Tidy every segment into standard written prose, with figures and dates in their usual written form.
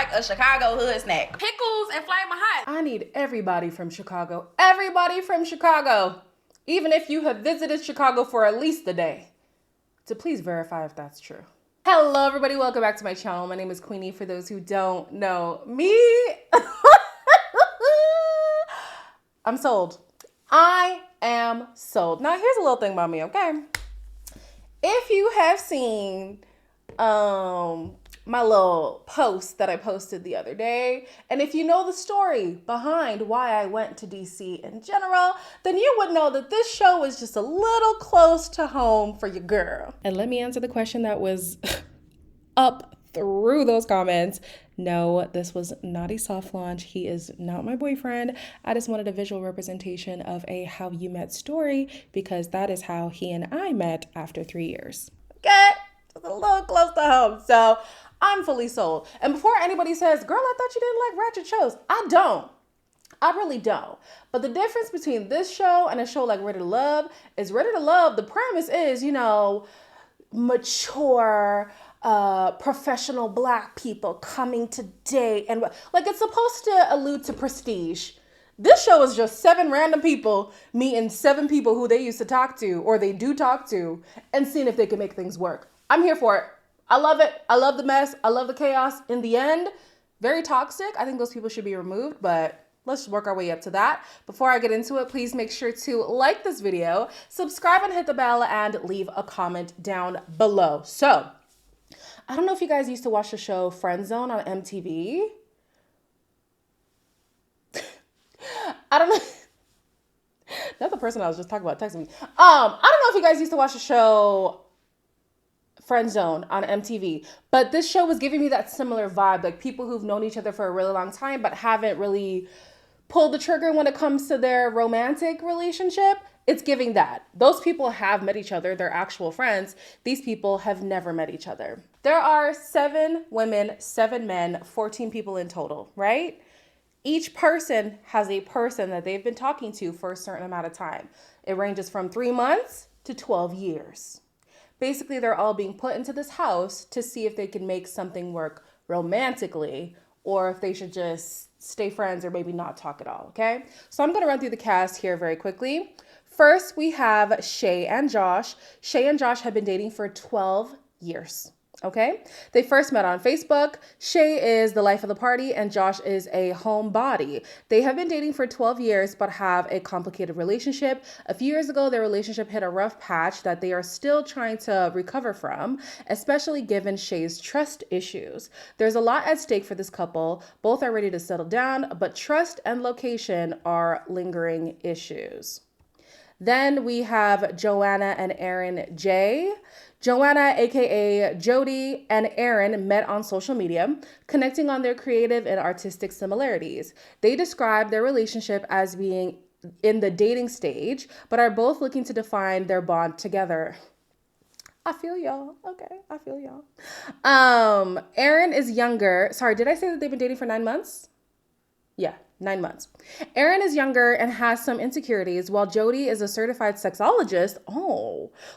like a Chicago hood snack. Pickles and Flamin' Hot. I need everybody from Chicago. Everybody from Chicago. Even if you have visited Chicago for at least a day, to please verify if that's true. Hello, everybody. Welcome back to my channel. My name is Queenie, for those who don't know me. I'm sold. I am sold. Now, here's a little thing about me, okay? If you have seen my little post that I posted the other day, and if you know the story behind why I went to DC in general, then you would know that this show is just a little close to home for your girl. And let me answer the question that was up through those comments. No, this was not a soft launch. He is not my boyfriend. I just wanted a visual representation of a how you met story, because that is how he and I met after 3 years. Okay, just a little close to home. So I'm fully sold. And before anybody says, girl, I thought you didn't like ratchet shows. I don't. I really don't. But the difference between this show and a show like Ready to Love is Ready to Love, the premise is, mature, professional Black people coming to date. And like, it's supposed to allude to prestige. This show is just 7 random people meeting 7 people who they used to talk to, or they do talk to, and seeing if they can make things work. I'm here for it. I love it. I love the mess. I love the chaos. In the end, very toxic. I think those people should be removed, but let's work our way up to that. Before I get into it, please make sure to like this video, subscribe and hit the bell, and leave a comment down below. So, I don't know if you guys used to watch the show Friend Zone on MTV. I don't know. That's the person I was just talking about texting me. I don't know if you guys used to watch the show Friend Zone on MTV, but this show was giving me that similar vibe, like people who've known each other for a really long time but haven't really pulled the trigger when it comes to their romantic relationship. It's giving that. Those people have met each other. They're actual friends. These people have never met each other. There are 7 women, 7 men, 14 people in total, right? Each person has a person that they've been talking to for a certain amount of time. It ranges from 3 months to 12 years. Basically, they're all being put into this house to see if they can make something work romantically, or if they should just stay friends or maybe not talk at all, okay? So I'm going to run through the cast here very quickly. First, we have Shay and Josh. Shay and Josh have been dating for 12 years. Okay, they first met on Facebook. Shay is the life of the party and Josh is a homebody. They have been dating for 12 years but have a complicated relationship. A few years ago, their relationship hit a rough patch that they are still trying to recover from, especially given Shay's trust issues. There's a lot at stake for this couple. Both are ready to settle down, but trust and location are lingering issues. Then we have Joanna and Aaron J. Joanna, aka Jody, and Aaron met on social media, connecting on their creative and artistic similarities. They describe their relationship as being in the dating stage, but are both looking to define their bond together. I feel y'all. Okay, I feel y'all. Aaron is younger. Sorry, did I say that they've been dating for 9 months? Yeah, 9 months. Aaron is younger and has some insecurities, while Jody is a certified sexologist,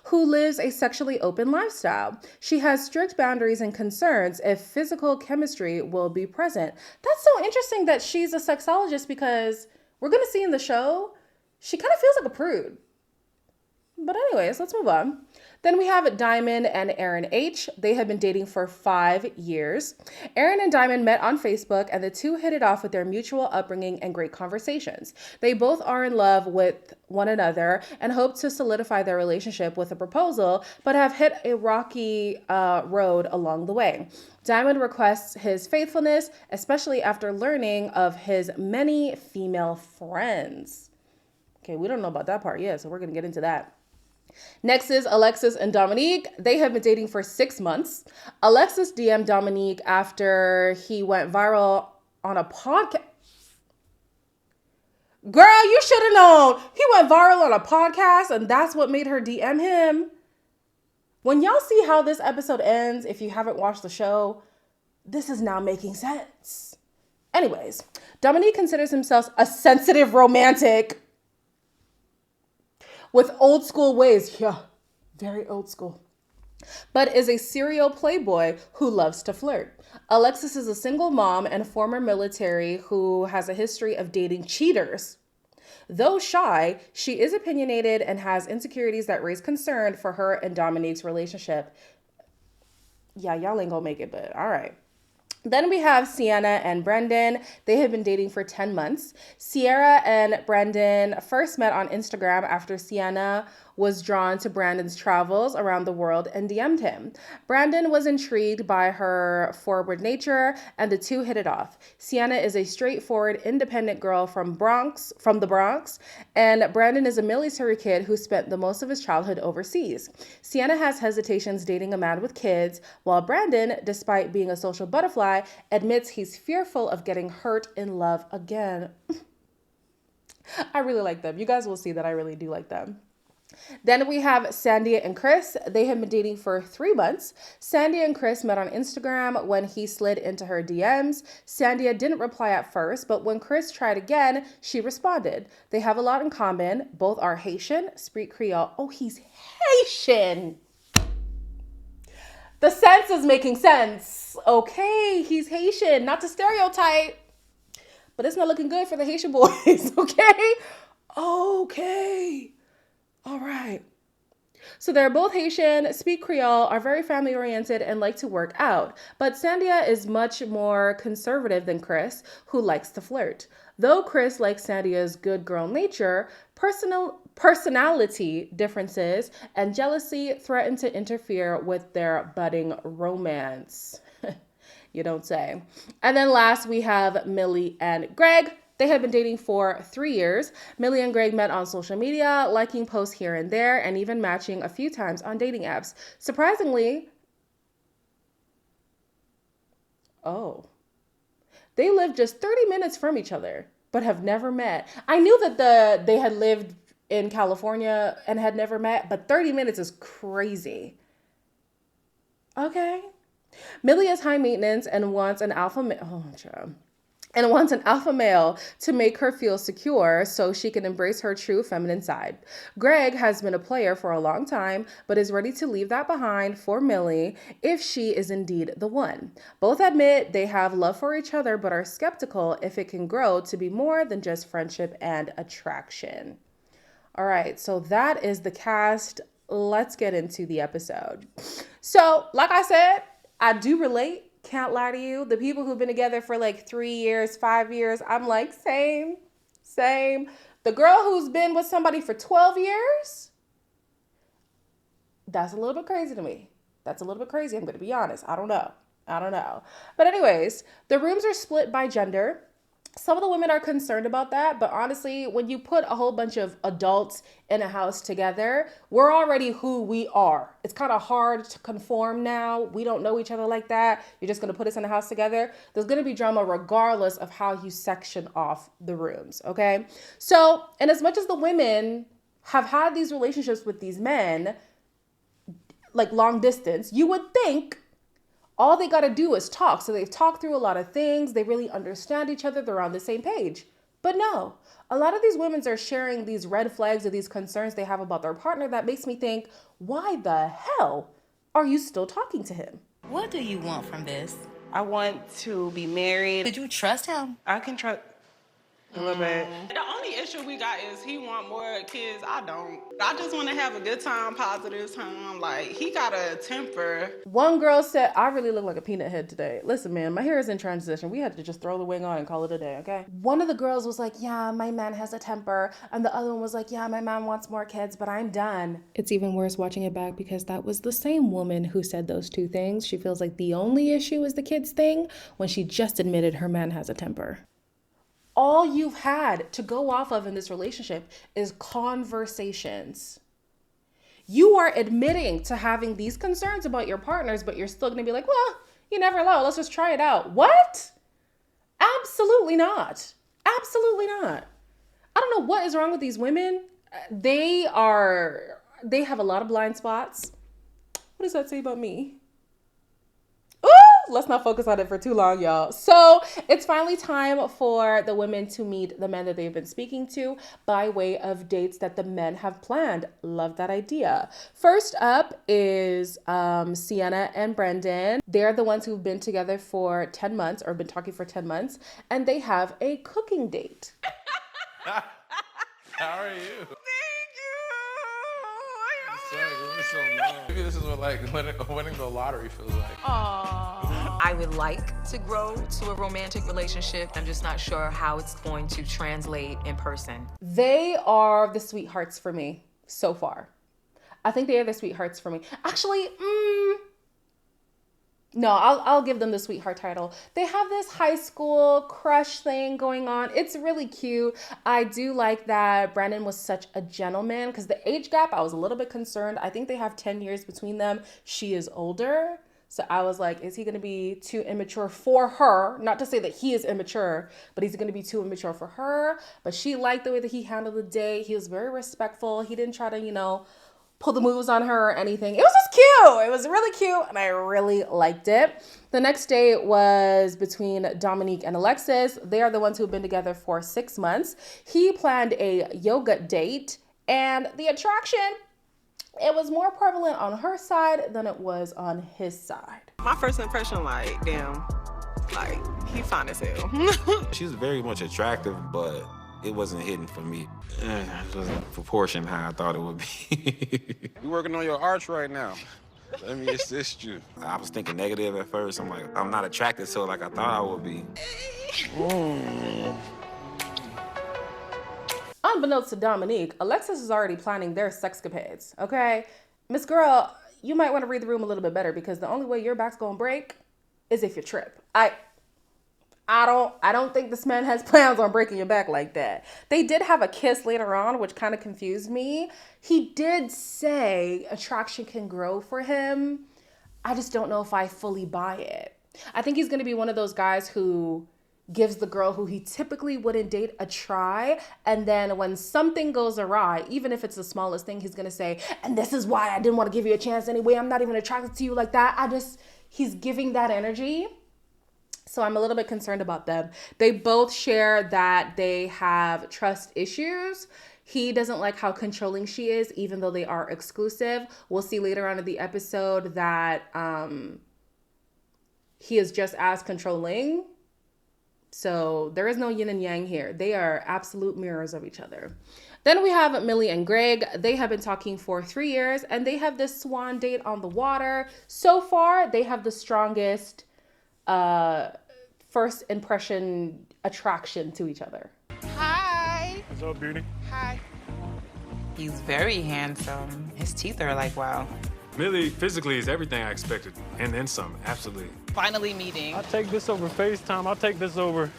who lives a sexually open lifestyle. She has strict boundaries and concerns if physical chemistry will be present. That's so interesting that she's a sexologist, because we're going to see in the show, she kind of feels like a prude. But anyways, let's move on. Then we have Diamond and Aaron H. They have been dating for 5 years. Aaron and Diamond met on Facebook, and the two hit it off with their mutual upbringing and great conversations. They both are in love with one another and hope to solidify their relationship with a proposal, but have hit a rocky road along the way. Diamond requests his faithfulness, especially after learning of his many female friends. Okay, we don't know about that part yet, so we're going to get into that. Next is Alexis and Dominique. They have been dating for 6 months. Alexis DM'd Dominique after he went viral on a podcast. Girl, you should have known. He went viral on a podcast, and that's what made her DM him. When y'all see how this episode ends, if you haven't watched the show, this is now making sense. Anyways, Dominique considers himself a sensitive romantic with old school ways. Yeah, very old school. but is a serial playboy who loves to flirt. Alexis is a single mom and former military who has a history of dating cheaters. Though shy, she is opinionated and has insecurities that raise concern for her and Dominique's relationship. Yeah, y'all ain't gonna make it, but all right. Then we have Sienna and Brendan. They have been dating for 10 months. Sierra and Brendan first met on Instagram after Sienna was drawn to Brandon's travels around the world and DM'd him. Brandon was intrigued by her forward nature and the two hit it off. Sienna is a straightforward, independent girl from the Bronx, and Brandon is a military kid who spent the most of his childhood overseas. Sienna has hesitations dating a man with kids, while Brandon, despite being a social butterfly, admits he's fearful of getting hurt in love again. I really like them. You guys will see that I really do like them. Then we have Sandia and Chris. They have been dating for 3 months. Sandia and Chris met on Instagram when he slid into her DMs. Sandia didn't reply at first, but when Chris tried again, she responded. They have a lot in common. Both are Haitian, speak Creole. Oh, he's Haitian. The sense is making sense. Okay, he's Haitian, not to stereotype, but it's not looking good for the Haitian boys, okay? Okay. All right. So they're both Haitian, speak Creole, are very family oriented, and like to work out. But Sandia is much more conservative than Chris, who likes to flirt. Though Chris likes Sandia's good girl nature, personality differences and jealousy threaten to interfere with their budding romance. You don't say. And then last, we have Millie and Greg. They have been dating for 3 years. Millie and Greg met on social media, liking posts here and there, and even matching a few times on dating apps. Surprisingly, they live just 30 minutes from each other, but have never met. I knew that they had lived in California and had never met, but 30 minutes is crazy. Okay. Millie is high maintenance and wants an alpha male to make her feel secure so she can embrace her true feminine side. Greg has been a player for a long time, but is ready to leave that behind for Millie if she is indeed the one. Both admit they have love for each other, but are skeptical if it can grow to be more than just friendship and attraction. All right, so that is the cast. Let's get into the episode. So, like I said, I do relate. Can't lie to you. The people who've been together for like 3 years, 5 years, I'm like, same. The girl who's been with somebody for 12 years, that's a little bit crazy to me. That's a little bit crazy. I'm going to be honest. I don't know. But anyways, the rooms are split by gender. Some of the women are concerned about that, but honestly, when you put a whole bunch of adults in a house together, we're already who we are. It's kind of hard to conform now. We don't know each other like that. You're just going to put us in a house together. There's going to be drama regardless of how you section off the rooms, okay? So, and as much as the women have had these relationships with these men, like long distance, you would think all they got to do is talk. So they've talked through a lot of things. They really understand each other. They're on the same page. But no, a lot of these women are sharing these red flags or these concerns they have about their partner that makes me think, why the hell are you still talking to him? What do you want from this? I want to be married. Did you trust him? I can trust a little bit. The only issue we got is he want more kids. I don't. I just want to have a good time, positive time. Like, he got a temper. One girl said, I really look like a peanut head today. Listen, man, my hair is in transition. We had to just throw the wig on and call it a day, okay? One of the girls was like, yeah, my man has a temper. And the other one was like, yeah, my man wants more kids, but I'm done. It's even worse watching it back because that was the same woman who said those two things. She feels like the only issue is the kids thing when she just admitted her man has a temper. All you've had to go off of in this relationship is conversations. You are admitting to having these concerns about your partners, but you're still going to be like, well, you never know. Let's just try it out. What? Absolutely not. Absolutely not. I don't know what is wrong with these women. They have a lot of blind spots. What does that say about me? Ooh! Let's not focus on it for too long, y'all. So it's finally time for the women to meet the men that they've been speaking to by way of dates that the men have planned. Love that idea. First up is Sienna and Brendan. They're the ones who've been together for 10 months or been talking for 10 months, and they have a cooking date. How are you? Maybe this is what like winning the lottery feels like. I would like to grow to a romantic relationship. I'm just not sure how it's going to translate in person. They are the sweethearts for me so far. I think they are the sweethearts for me. Actually, no, I'll give them the sweetheart title. They have this high school crush thing going on. It's really cute. I do like that Brandon was such a gentleman because the age gap, I was a little bit concerned. I think they have 10 years between them. She is older. So I was like, is he going to be too immature for her? Not to say that he is immature, but he's going to be too immature for her. But she liked the way that he handled the date. He was very respectful. He didn't try to, pull the moves on her or anything. It was just cute. It was really cute, and I really liked it. The next date was between Dominique and Alexis. They are the ones who've been together for 6 months. He planned a yoga date, and the attraction, it was more prevalent on her side than it was on his side. My first impression, like, damn, like, he fine as hell. She was very much attractive, but it wasn't hitting for me. It wasn't proportioned how I thought it would be. You working on your arch right now. Let me assist you. I was thinking negative at first. I'm like, I'm not attracted to it like I thought I would be. Unbeknownst to Dominique, Alexis is already planning their sexcapades, okay? Miss Girl, you might want to read the room a little bit better because the only way your back's gonna break is if you trip. I don't think this man has plans on breaking your back like that. They did have a kiss later on, which kind of confused me. He did say attraction can grow for him. I just don't know if I fully buy it. I think he's going to be one of those guys who gives the girl who he typically wouldn't date a try. And then when something goes awry, even if it's the smallest thing, he's going to say, and this is why I didn't want to give you a chance anyway. I'm not even attracted to you like that. He's giving that energy. So I'm a little bit concerned about them. They both share that they have trust issues. He doesn't like how controlling she is, even though they are exclusive. We'll see later on in the episode that he is just as controlling. So there is no yin and yang here. They are absolute mirrors of each other. Then we have Millie and Greg. They have been talking for 3 years, and they have this swan date on the water. So far, they have the strongest first impression attraction to each other. Hi. What's up, beauty? Hi. He's very handsome. His teeth are like, wow. Millie physically is everything I expected, and then some, absolutely. Finally meeting. I'll take this over FaceTime. I'll take this over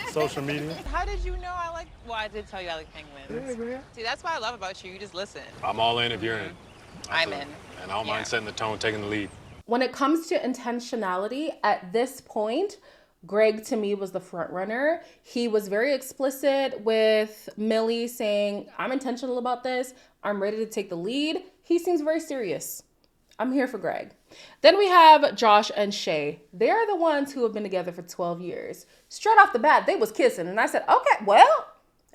social media. How did you know I like, well, I did tell you I like penguins. Yeah, See, that's what I love about you. You just listen. I'm all in if you're in. I'm in. And I don't mind setting the tone, taking the lead. When it comes to intentionality, at this point, Greg to me was the front runner. He was very explicit with Millie saying, I'm intentional about this. I'm ready to take the lead. He seems very serious. I'm here for Greg. Then we have Josh and Shay. They're the ones who have been together for 12 years. Straight off the bat, they was kissing. And I said, okay, well,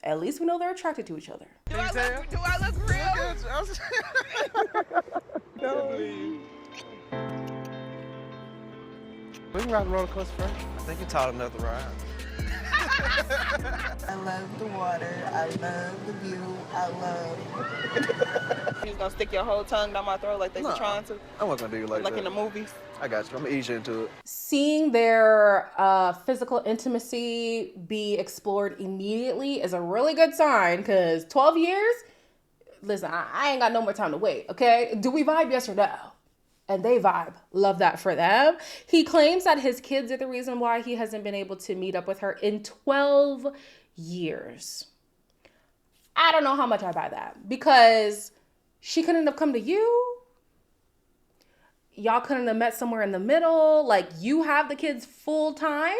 at least we know they're attracted to each other. Do I look real? No. We can ride the roller coaster first. I think you're tall enough to ride. I love the water. I love the view. I love. You gonna stick your whole tongue down my throat like they No, were trying to? I wasn't gonna do you like that. Like in the movies? I got you. I'm gonna ease you into it. Seeing their physical intimacy be explored immediately is a really good sign because 12 years, listen, I ain't got no more time to wait, okay? Do we vibe, yes or no? And they vibe. Love that for them. He claims that his kids are the reason why he hasn't been able to meet up with her in 12 years. I don't know how much I buy that because she couldn't have come to you. Y'all couldn't have met somewhere in the middle. Like, you have the kids full time.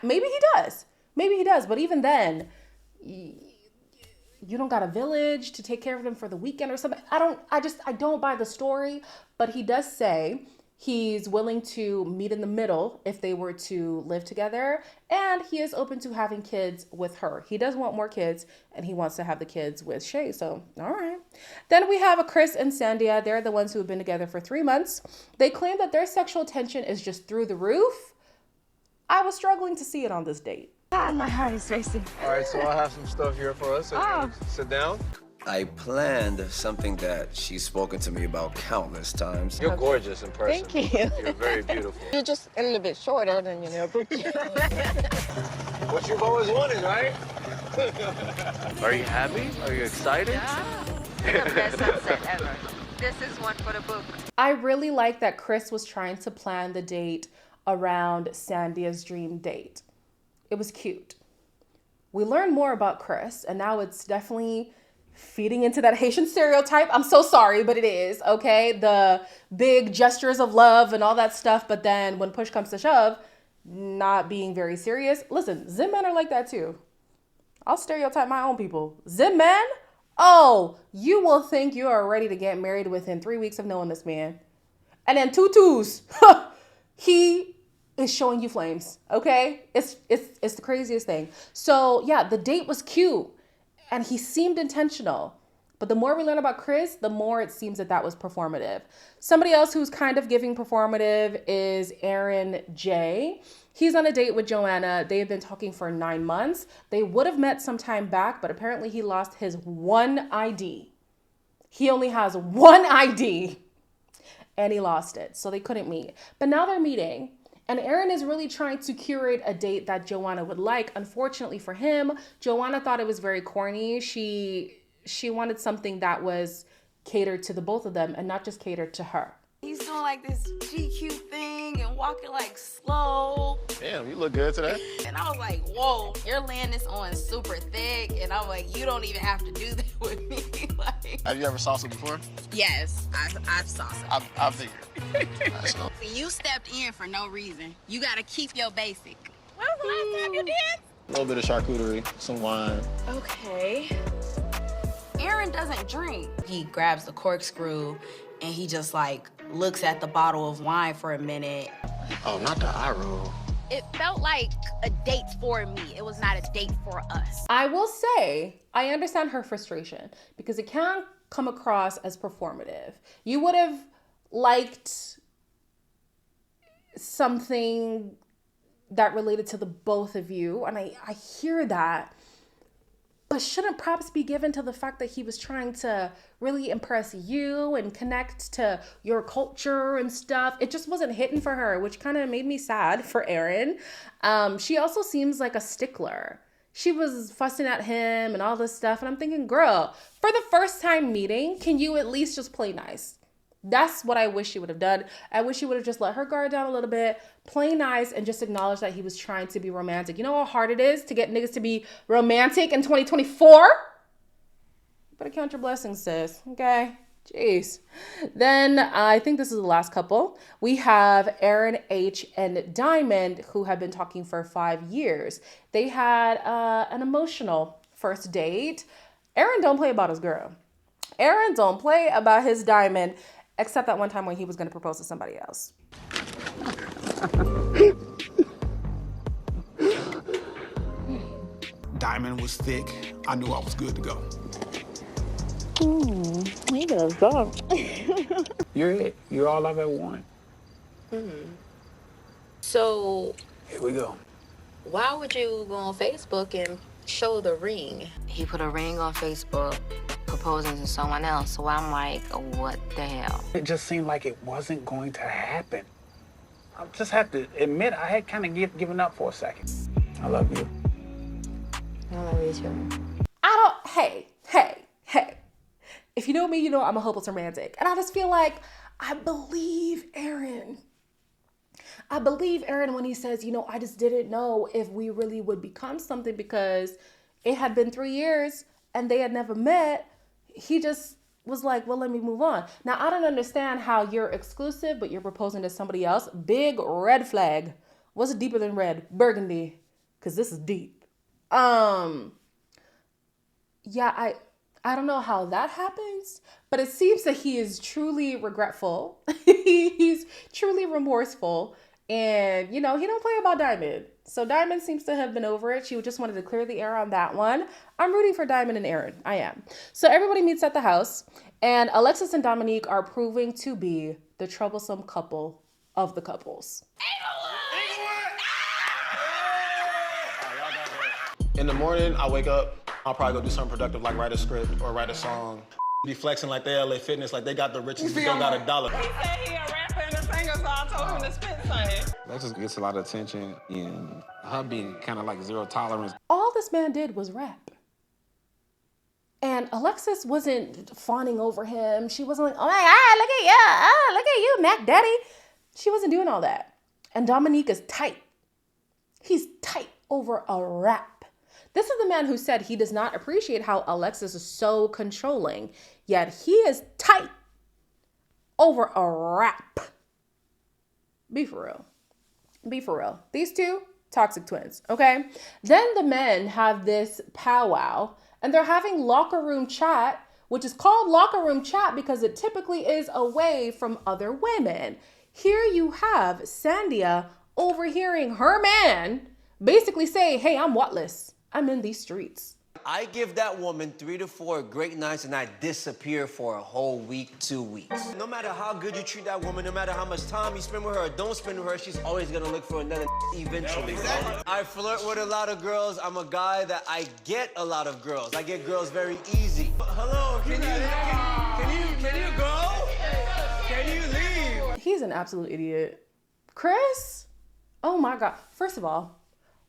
Maybe he does. Maybe he does. But even then, you don't got a village to take care of them for the weekend or something. I don't buy the story. But he does say He's willing to meet in the middle if they were to live together, and he is open to having kids with her. He does want more kids, and he wants to have the kids with Shay, so all right. Then we have Chris and Sandia. They're the ones who have been together for 3 months. They claim that their sexual tension is just through the roof. I was struggling to see it on this date. My heart is racing. All right, so I have some stuff here for us. Sit down. I planned something that she's spoken to me about countless times. You're gorgeous in person. Thank you. You're very beautiful. You're just a little bit shorter than you know. What you've always wanted, right? Are you happy? Are you excited? The best sunset ever. This is one for the book. I really like that Chris was trying to plan the date around Sandia's dream date. It was cute. We learned more about Chris, and now it's definitely feeding into that Haitian stereotype. I'm so sorry, but it is, okay? The big gestures of love and all that stuff, but then when push comes to shove, not being very serious. Listen, Zim men are like that too. I'll stereotype my own people. Zim men? Oh, you will think you are ready to get married within 3 weeks of knowing this man. And then tutus. He is showing you flames, okay? It's the craziest thing. So yeah, the date was cute. And he seemed intentional. But the more we learn about Chris, the more it seems that was performative. Somebody else who's kind of giving performative is Aaron J. He's on a date with Joanna. They've been talking for 9 months. They would have met some time back, but apparently he lost his one ID. He only has one ID, and he lost it. So they couldn't meet. But now they're meeting. And Aaron is really trying to curate a date that Joanna would like. Unfortunately for him, Joanna thought it was very corny. She wanted something that was catered to the both of them and not just catered to her. He's doing like this GQ thing and walking like slow. Damn, you look good today. And I was like, whoa, you're laying this on super thick. And I'm like, you don't even have to do that with me. Like, Have you ever salsa before? yes, I've salsa. I figured. You stepped in for no reason. You gotta keep your basic. When was the last time you did? A little bit of charcuterie, some wine. Okay. Aaron doesn't drink. He grabs the corkscrew and he just like looks at the bottle of wine for a minute. Oh, not the eye roll. It felt like a date for me. It was not a date for us. I will say, I understand her frustration because it can come across as performative. You would have liked something that related to the both of you, and I hear that, but shouldn't props be given to the fact that he was trying to really impress you and connect to your culture and stuff? It just wasn't hitting for her, which kind of made me sad for Aaron. She also seems like a stickler. She was fussing at him and all this stuff, and I'm thinking, girl, for the first time meeting, can you at least just play nice? That's what I wish she would have done. I wish she would have just let her guard down a little bit, play nice, and just acknowledge that he was trying to be romantic. You know how hard it is to get niggas to be romantic in 2024? You better count your blessings, sis, okay? Jeez. Then I think this is the last couple. We have Aaron H. and Diamond, who have been talking for 5 years. They had an emotional first date. Aaron don't play about his girl. Aaron don't play about his Diamond, except that one time when he was going to propose to somebody else. Diamond was thick. I knew I was good to go. He does go. You're it. You're all I've ever wanted. So, Here we go. why would you go on Facebook and show the ring? He put a ring on Facebook proposing to someone else, so I'm like, what the hell? It just seemed like it wasn't going to happen. I just have to admit, I had kind of given up for a second. I love you. I love you too. Hey. If you know me, you know I'm a hopeless romantic. And I just feel like I believe Aaron. I believe Aaron when he says, I just didn't know if we really would become something because it had been 3 years and they had never met. He just was like, well, let me move on. Now, I don't understand how you're exclusive, but you're proposing to somebody else. Big red flag. What's deeper than red? Burgundy. Because this is deep. Yeah, I don't know how that happens, but it seems that he is truly regretful. He's truly remorseful. And, you know, he don't play about Diamond. So Diamond seems to have been over it. She just wanted to clear the air on that one. I'm rooting for Diamond and Aaron. I am. So everybody meets at the house. And Alexis and Dominique are proving to be the troublesome couple of the couples. In the morning, I wake up, I'll probably go do something productive like write a script or write a song. Be flexing like they LA Fitness, like they got the riches, but don't got $1. He said he a rapper and a singer, so I told him to spit something. Alexis gets a lot of attention, and her being kind of like zero tolerance. All this man did was rap. And Alexis wasn't fawning over him. She wasn't like, oh my God, look at you, Mac Daddy. She wasn't doing all that. And Dominique is tight. He's tight over a rap. This is the man who said he does not appreciate how Alexis is so controlling, yet he is tight over a rap. Be for real. Be for real. These two, toxic twins, okay? Then the men have this powwow, and they're having locker room chat, which is called locker room chat because it typically is away from other women. Here you have Sandia overhearing her man basically say, hey, I'm whatless. I'm in these streets. I give that woman 3 to 4 great nights and I disappear for a whole week, 2 weeks. No matter how good you treat that woman, no matter how much time you spend with her or don't spend with her, she's always gonna look for another eventually. Exactly. I flirt with a lot of girls. I'm a guy that I get a lot of girls. I get girls very easy. Hello, can you go? Can you leave? He's an absolute idiot. Chris? Oh my God. First of all,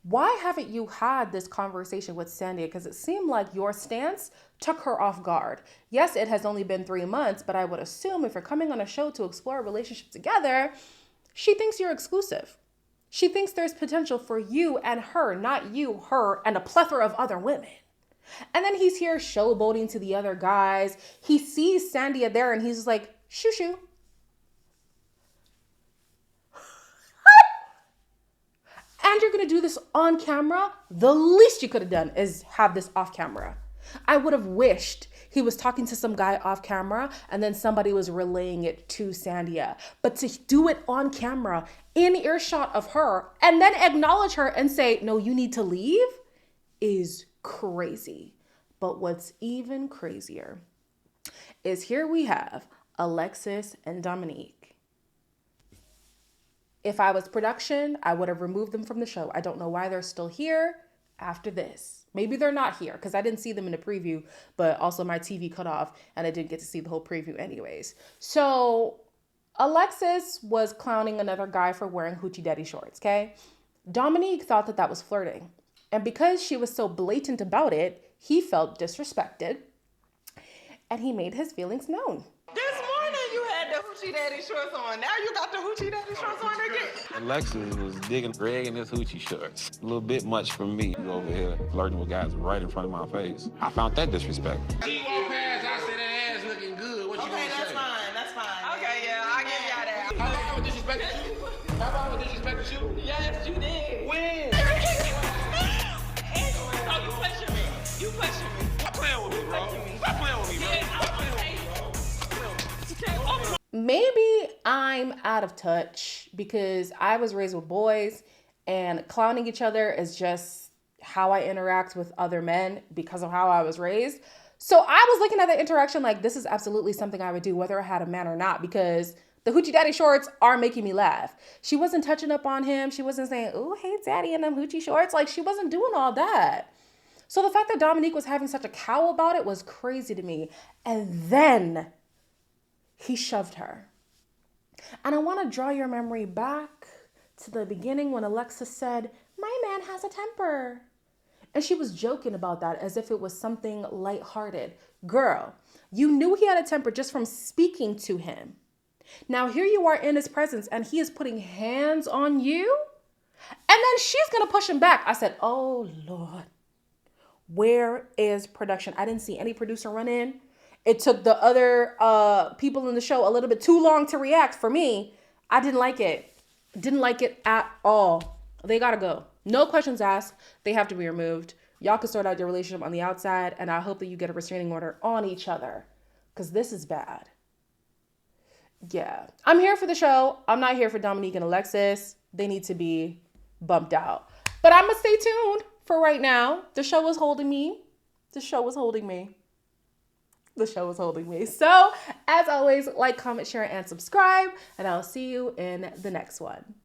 why haven't you had this conversation with Sandia? Because it seemed like your stance took her off guard. Yes, it has only been 3 months, but I would assume if you're coming on a show to explore a relationship together, she thinks you're exclusive. She thinks there's potential for you and her, not you, her, and a plethora of other women. And then he's here showboating to the other guys. He sees Sandia there and he's just like, shoo shoo. And you're gonna do this on camera? The least you could have done is have this off camera. I would have wished he was talking to some guy off camera and then somebody was relaying it to Sandia. But to do it on camera, in earshot of her, and then acknowledge her and say, no, you need to leave, is crazy. But what's even crazier is here we have Alexis and Dominique. If I was production, I would have removed them from the show. I don't know why they're still here after this. Maybe they're not here because I didn't see them in the preview, but also my TV cut off and I didn't get to see the whole preview anyways. So Alexis was clowning another guy for wearing hoochie daddy shorts, okay? Dominique thought that that was flirting. And because she was so blatant about it, he felt disrespected and he made his feelings known. This morning you had the hoochie daddy shorts on. Now you got the hoochie daddy shorts on again. Alexis was digging Greg in his hoochie shorts. A little bit much for me. You over here flirting with guys right in front of my face. I found that disrespectful. You walk past, I said that ass looking good. What you gonna say? That's fine. Okay, yeah, I give y'all that. Have I ever disrespected you? Have I ever disrespected you? Yes, you did. When? Oh, you pushing me. You pushing me. Stop playing with me, bro. Stop playing with me, bro. Maybe I'm out of touch because I was raised with boys and clowning each other is just how I interact with other men because of how I was raised. So I was looking at the interaction like this is absolutely something I would do whether I had a man or not because the hoochie daddy shorts are making me laugh. She wasn't touching up on him. She wasn't saying, oh, hey, daddy in them hoochie shorts. Like she wasn't doing all that. So the fact that Dominique was having such a cow about it was crazy to me. And then he shoved her. And I want to draw your memory back to the beginning when Alexis said, my man has a temper. And she was joking about that as if it was something lighthearted. Girl, you knew he had a temper just from speaking to him. Now here you are in his presence and he is putting hands on you. And then she's going to push him back. I said, oh, Lord, where is production? I didn't see any producer run in. It took the other people in the show a little bit too long to react for me. I didn't like it. Didn't like it at all. They got to go. No questions asked. They have to be removed. Y'all can sort out your relationship on the outside, and I hope that you get a restraining order on each other, because this is bad. Yeah. I'm here for the show. I'm not here for Dominique and Alexis. They need to be bumped out. But I'm going to stay tuned for right now. The show was holding me. The show was holding me. The show was holding me. So, as always, like, comment, share, and subscribe, and I'll see you in the next one.